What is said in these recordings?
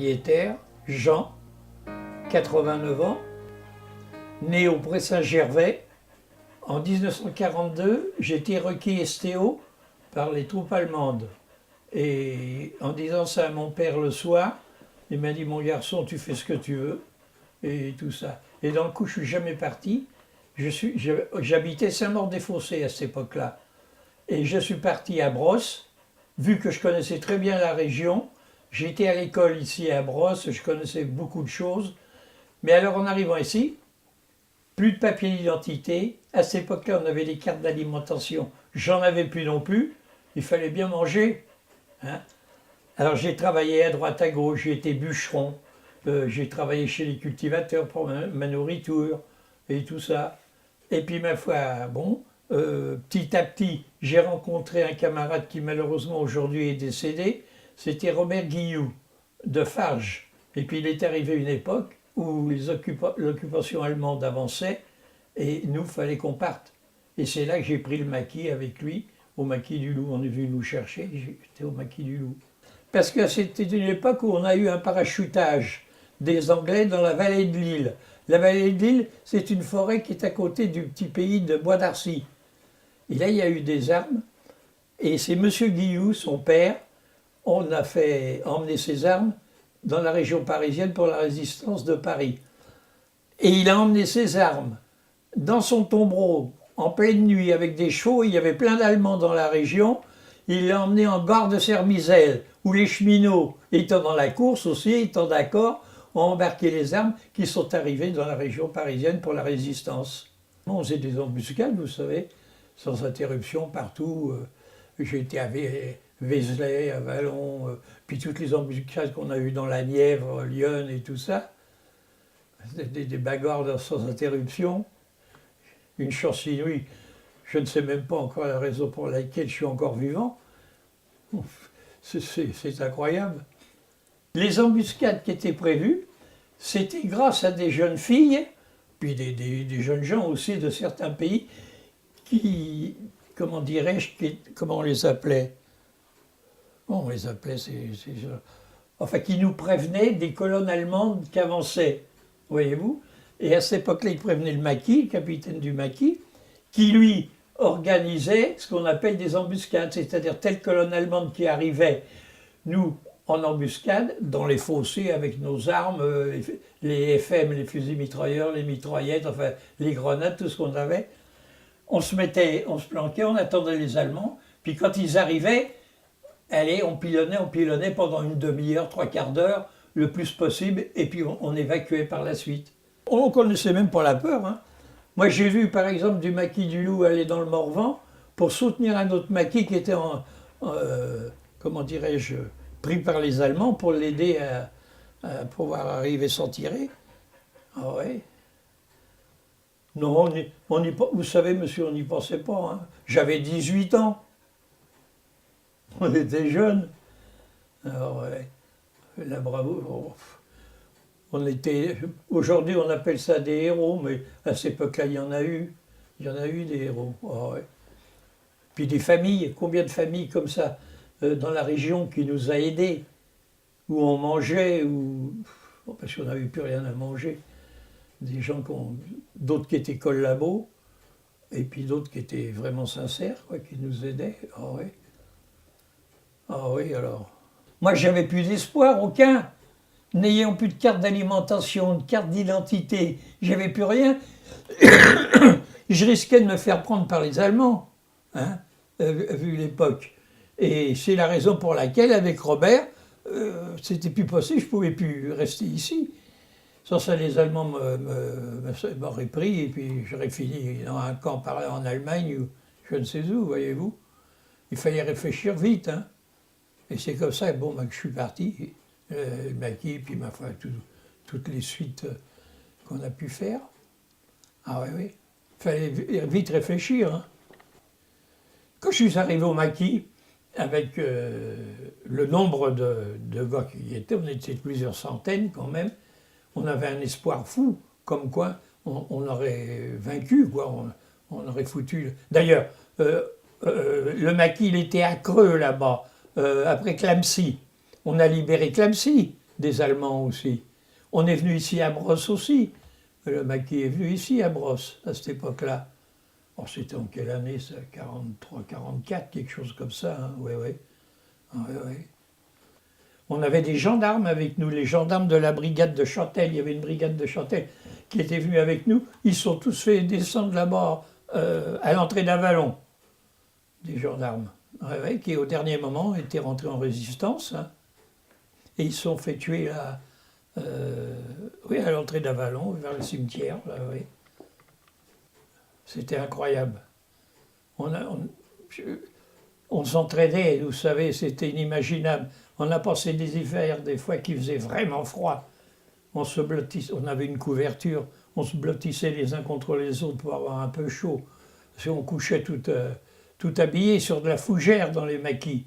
propriétaire, Jean, 89 ans, né au Pré-Saint-Gervais. En 1942, j'ai été requis STO par les troupes allemandes. Et en disant ça à mon père le soir, il m'a dit « Mon garçon, tu fais ce que tu veux » et tout ça. Et dans le coup, je suis jamais parti. J'habitais Saint-Maur-des-Fossés à cette époque-là. Et je suis parti à Brosse, vu que je connaissais très bien la région. J'étais à l'école ici à Brosse, je connaissais beaucoup de choses. Mais alors en arrivant ici, plus de papier d'identité. À cette époque-là, on avait des cartes d'alimentation. J'en avais plus non plus. Il fallait bien manger. Hein. Alors j'ai travaillé à droite à gauche, j'ai été bûcheron. J'ai travaillé chez les cultivateurs pour ma nourriture et tout ça. Et puis ma foi, bon, petit à petit, j'ai rencontré un camarade qui malheureusement aujourd'hui est décédé. C'était Robert Guilloux de Farges. Et puis il est arrivé une époque où l'occupation allemande avançait et nous, il fallait qu'on parte. Et c'est là que j'ai pris le maquis avec lui, au maquis du Loup. On est venu nous chercher, j'étais au maquis du Loup. Parce que c'était une époque où on a eu un parachutage des Anglais dans la vallée de l'Isle. La vallée de l'Isle, c'est une forêt qui est à côté du petit pays de Bois d'Arcy. Et là, il y a eu des armes. Et c'est M. Guilloux, son père, on a fait emmener ses armes dans la région parisienne pour la résistance de Paris. Et il a emmené ses armes dans son tombereau en pleine nuit avec des chevaux. Il y avait plein d'Allemands dans la région. Il l'a emmené en gare de Sermizel, où les cheminots, étant dans la course aussi, étant d'accord, ont embarqué les armes qui sont arrivées dans la région parisienne pour la résistance. On faisait des embuscades, vous savez, sans interruption partout. J'ai été à Vézelay, à Vallon, puis toutes les embuscades qu'on a eues dans la Nièvre, Lyon et tout ça. Des bagarres sans interruption. Une chance inouïe. Je ne sais même pas encore la raison pour laquelle je suis encore vivant. C'est incroyable. Les embuscades qui étaient prévues, c'était grâce à des jeunes filles, puis des jeunes gens aussi de certains pays, qui, comment dirais-je, comment on les appelait? Bon, on les appelait, enfin, qui nous prévenaient des colonnes allemandes qui avançaient, voyez-vous. Et à cette époque-là, ils prévenaient le maquis, le capitaine du maquis, qui lui organisait ce qu'on appelle des embuscades, c'est-à-dire telle colonne allemande qui arrivait, nous, en embuscade, dans les fossés avec nos armes, les FM, les fusils mitrailleurs, les mitraillettes, enfin les grenades, tout ce qu'on avait. On se planquait, on attendait les Allemands, puis quand ils arrivaient, allez, on pilonnait pendant une demi-heure, trois quarts d'heure, le plus possible, et puis on évacuait par la suite. On ne connaissait même pas la peur. Hein. Moi, j'ai vu, par exemple, du maquis du Loup aller dans le Morvan pour soutenir un autre maquis qui était comment dirais-je, pris par les Allemands pour l'aider à pouvoir arriver sans tirer. Ah ouais. Non, vous savez, monsieur, on n'y pensait pas. Hein. J'avais 18 ans. On était jeunes. Alors, ouais, la bravoure. Aujourd'hui, on appelle ça des héros, mais à cette époque-là, il y en a eu. Il y en a eu des héros. Oh, ouais. Puis des familles, combien de familles comme ça dans la région qui nous a aidés, où on mangeait, parce qu'on n'avait plus rien à manger. Des gens d'autres qui étaient collabos, et puis d'autres qui étaient vraiment sincères, quoi, qui nous aidaient. Ah oui. Ah oui, alors. Moi, j'avais plus d'espoir, aucun. N'ayant plus de carte d'alimentation, de carte d'identité, j'avais plus rien. Je risquais de me faire prendre par les Allemands, hein, vu l'époque. Et c'est la raison pour laquelle, avec Robert, c'était plus possible, je ne pouvais plus rester ici. Sans ça, les Allemands m'auraient pris, et puis j'aurais fini dans un camp en Allemagne, ou je ne sais où, voyez-vous. Il fallait réfléchir vite, hein. Et c'est comme ça, bon, que je suis parti. Le maquis, puis ma foi, toutes les suites qu'on a pu faire. Ah oui, oui. Il fallait vite réfléchir. Hein. Quand je suis arrivé au maquis, avec le nombre de gars qui y étaient, on était plusieurs centaines quand même, on avait un espoir fou, comme quoi on aurait vaincu, quoi, on aurait foutu... D'ailleurs, le maquis, il était à Creux là-bas, après Clamecy. On a libéré Clamecy, des Allemands aussi. On est venu ici à Brosse aussi. Le maquis est venu ici à Brosse, à cette époque-là. Oh, c'était en quelle année ça? 43, 44, quelque chose comme ça. Hein. Oui, oui. Oui, oui. On avait des gendarmes avec nous, les gendarmes de la brigade de Chantelle. Il y avait une brigade de Chantelle qui était venue avec nous. Ils sont tous fait descendre là-bas à l'entrée d'Avallon, des gendarmes. Oui, oui, qui au dernier moment étaient rentrés en résistance. Hein. Et ils se sont fait tuer là, oui, à l'entrée d'Avallon, vers le cimetière. Là, oui. C'était incroyable. On s'entraînait, vous savez, c'était inimaginable. On a passé des hivers, des fois, qui faisaient vraiment froid. On se blottissait, on avait une couverture, on se blottissait les uns contre les autres pour avoir un peu chaud. Parce qu'on couchait tout habillé sur de la fougère dans les maquis.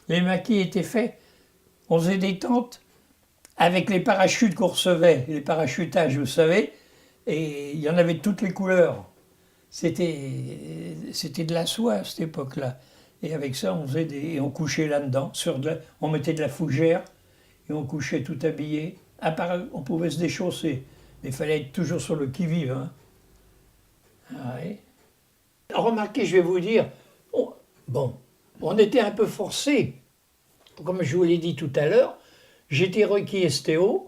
Les maquis étaient faits, on faisait des tentes avec les parachutes qu'on recevait, les parachutages, vous savez, et il y en avait de toutes les couleurs. C'était de la soie à cette époque-là. Et avec ça, on couchait là-dedans. On mettait de la fougère et on couchait tout habillé. À part, on pouvait se déchausser. Mais il fallait être toujours sur le qui-vive. Hein. Ah ouais. Remarquez, je vais vous dire, on était un peu forcés. Comme je vous l'ai dit tout à l'heure, j'étais requis STO,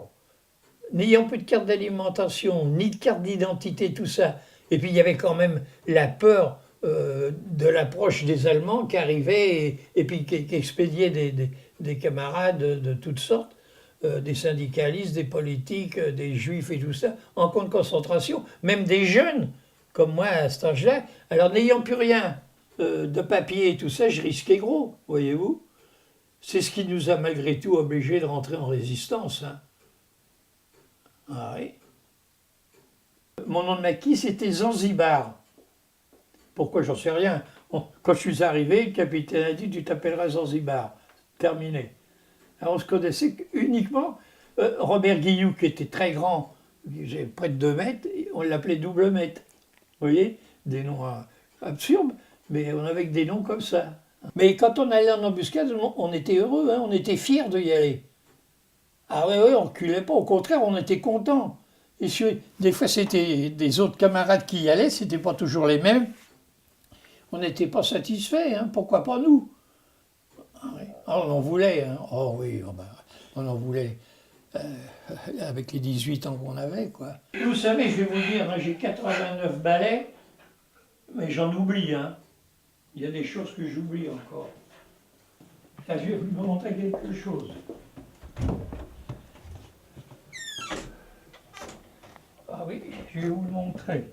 n'ayant plus de carte d'alimentation, ni de carte d'identité, tout ça. Et puis il y avait quand même la peur de l'approche des Allemands qui arrivaient et puis qui expédiaient des camarades de toutes sortes, des syndicalistes, des politiques, des juifs et tout ça, en camp de concentration, même des jeunes, comme moi à cet âge-là. Alors n'ayant plus rien de papier et tout ça, je risquais gros, voyez-vous. C'est ce qui nous a malgré tout obligés de rentrer en résistance. Hein. Ah oui. Mon nom de maquis, c'était Zanzibar. Pourquoi, j'en sais rien. Quand je suis arrivé, le capitaine a dit « tu t'appelleras Zanzibar ». Terminé. Alors on se connaissait uniquement. Robert Guillou, qui était très grand, j'ai près de 2 mètres, on l'appelait double mètre. Vous voyez, des noms absurdes, mais on avait que des noms comme ça. Mais quand on allait en embuscade, on était heureux, hein, on était fiers d'y aller. Ah oui, oui, on ne reculait pas, au contraire, on était contents. Et des fois, c'était des autres camarades qui y allaient, c'était pas toujours les mêmes. On n'était pas satisfaits, hein, pourquoi pas nous? Ah oui. Ah, on en voulait, hein. Oh oui, on en voulait avec les 18 ans qu'on avait, quoi. Vous savez, je vais vous dire, hein, j'ai 89 balais, mais j'en oublie, hein. Il y a des choses que j'oublie encore. Là, je vais vous montrer quelque chose. Ah oui, je vais vous le montrer.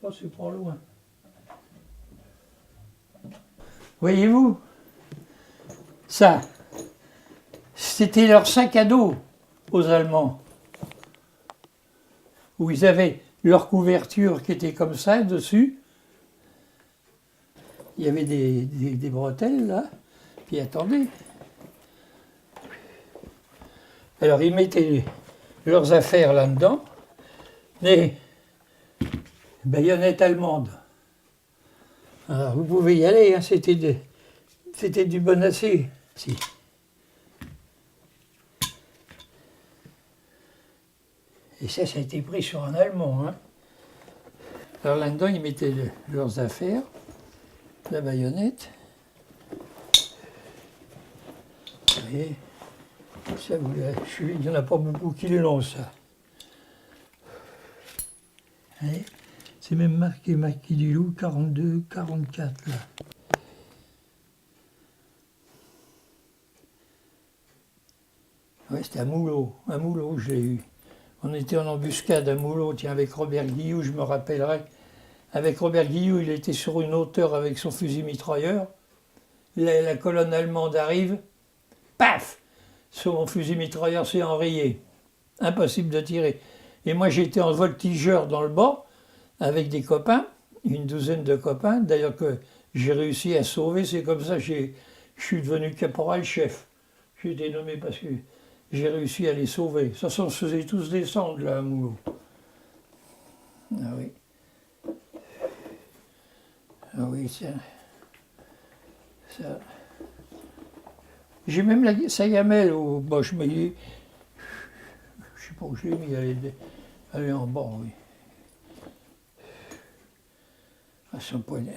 Oh, c'est pas loin. Voyez-vous, ça, c'était leur sac à dos aux Allemands, où ils avaient leur couverture qui était comme ça dessus. Il y avait des bretelles là, puis attendez. Alors ils mettaient leurs affaires là-dedans, des baïonnettes allemandes. Alors vous pouvez y aller, hein, c'était du bon acier. Si. Et ça a été pris sur un Allemand. Hein. Alors là-dedans, ils mettaient leurs affaires, la baïonnette. Vous voyez, ça, il n'y en a pas beaucoup qui le lancent, ça. C'est même marqué Maquis du Loup 42, 44 là. Ouais, c'était un moulot je l'ai eu. On était en embuscade à Moulot, tiens, avec Robert Guillou, je me rappellerai. Avec Robert Guillou, il était sur une hauteur avec son fusil mitrailleur. La colonne allemande arrive, paf! Son fusil mitrailleur s'est enrayé. Impossible de tirer. Et moi, j'étais en voltigeur dans le bas, avec des copains, une douzaine de copains, d'ailleurs que j'ai réussi à sauver, c'est comme ça que je suis devenu caporal-chef. J'ai été nommé parce que j'ai réussi à les sauver. Ça, on se faisait tous descendre là à Moulot. Ah oui. Ah oui, ça. J'ai même sa gamelle au bas, je me dis, je sais pas où je l'ai mis, elle est en bas, oui. À son poignet.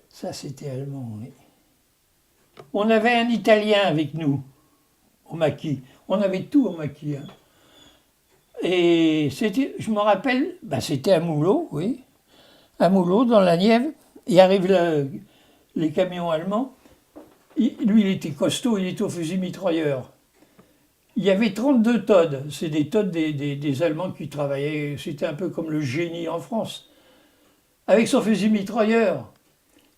Ça, c'était allemand, oui. On avait un Italien avec nous, au maquis. On avait tout au maquis. Hein. Et c'était, je me rappelle, ben c'était à Moulot, oui. À Moulot, dans la Nièvre. Il arrive les camions allemands. Lui, il était costaud, il était au fusil mitrailleur. Il y avait 32 Todd. C'est des Todd des Allemands qui travaillaient. C'était un peu comme le génie en France. Avec son fusil mitrailleur,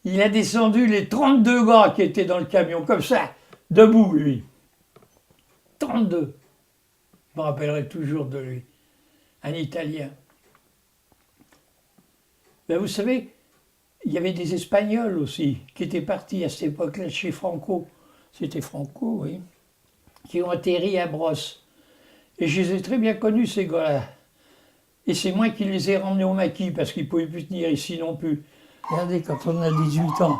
il a descendu les 32 gars qui étaient dans le camion, comme ça, debout, lui. 32. Je me rappellerai toujours de lui. Un Italien. Ben, vous savez, il y avait des Espagnols aussi, qui étaient partis à cette époque-là chez Franco. C'était Franco, oui. Qui ont atterri à Brosse. Et je les ai très bien connus, ces gars-là. Et c'est moi qui les ai ramenés au maquis, parce qu'ils ne pouvaient plus tenir ici non plus. Regardez, quand on a 18 ans.